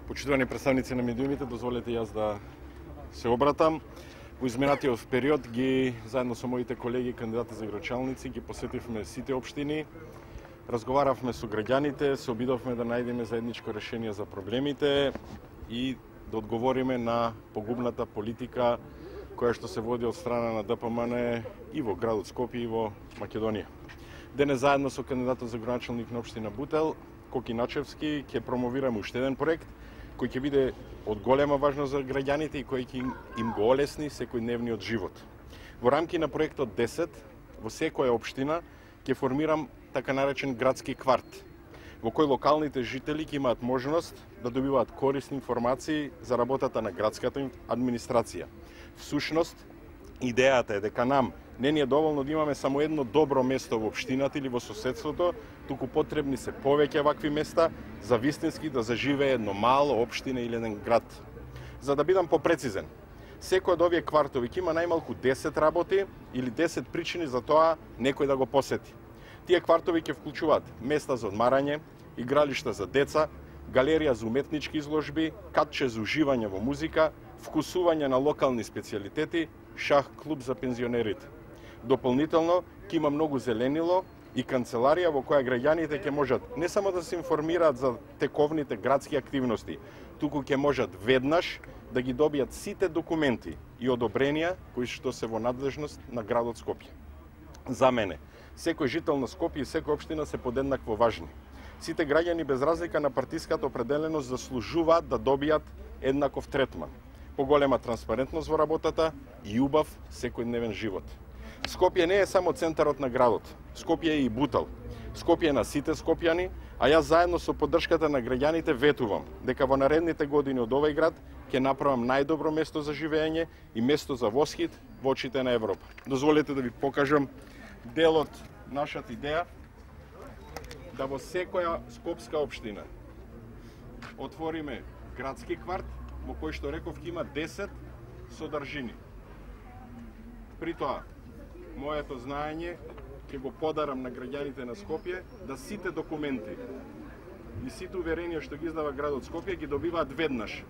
Почитувани представници на медиумите, дозволете јас да се обратам. Во изминатиот период заедно со моите колеги кандидати за градоначалници ги посетивме сите општини, разговаравме со граѓаните, се обидовме да најдеме заедничко решение за проблемите и да одговориме на погубната политика која што се води од страна на ДПМН и во градот Скопје и во Македонија. Денес заедно со кандидатот за градоначалник на општина Бутел, Коки Начевски, ќе промовираме уште еден проект кој ќе биде од голема важност за граѓаните и кој ќе им го олесни секојдневниот живот. Во рамки на проектот 10, во секоја општина ќе формирам така наречен градски кварт, во кој локалните жители ќе имаат можност да добиваат корисни информации за работата на градската администрација. Всушност, идејата е дека нам не ни е доволно да имаме само едно добро место во општината или во соседството, туку потребни се повеќе вакви места за вистински да заживее едно мало општина или еден град. За да бидам попрецизен, секој од овие квартови ќе има најмалку 10 работи или 10 причини за тоа некој да го посети. Тие квартови ќе вклучуваат места за одмарање, игралишта за деца, галерија за уметнички изложби, катче за уживање во музика, вкусување на локални специјалитети, шах клуб за пензионерите. Дополнително, ќе има многу зеленило и канцеларија во која граѓаните ќе можат не само да се информираат за тековните градски активности, туку ќе можат веднаш да ги добијат сите документи и одобренија кои што се во надлежност на градот Скопје. За мене, секој жител на Скопје и секоја општина се подеднакво важни. Сите граѓани без разлика на партиската определеност заслужуваат да добијат еднаков третман, поголема транспарентност во работата и убав секојдневен живот. Скопје не е само центарот на градот. Скопје е и Бутел. Скопје е на сите скопјани, а јас заедно со поддршката на граѓаните ветувам дека во наредните години од овој град ќе направам најдобро место за живење и место за восхит во очите на Европа. Дозволете да ви покажам дел од нашата идеја да во секоја скопска општина отвориме градски кварт во кој што реков ќе има 10 содржини. При тоа, моето знаење ќе го подарам на граѓаните на Скопје да сите документи и сите уверенија што ги издава градот Скопје ги добиваат веднаш,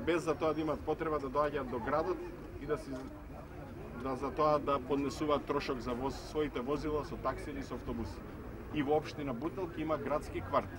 без за тоа да имаат потреба да доаѓаат до градот и за тоа да поднесуваат трошок за своите возила со такси или со автобуси. И во општина Бутел ќе има градски кварт.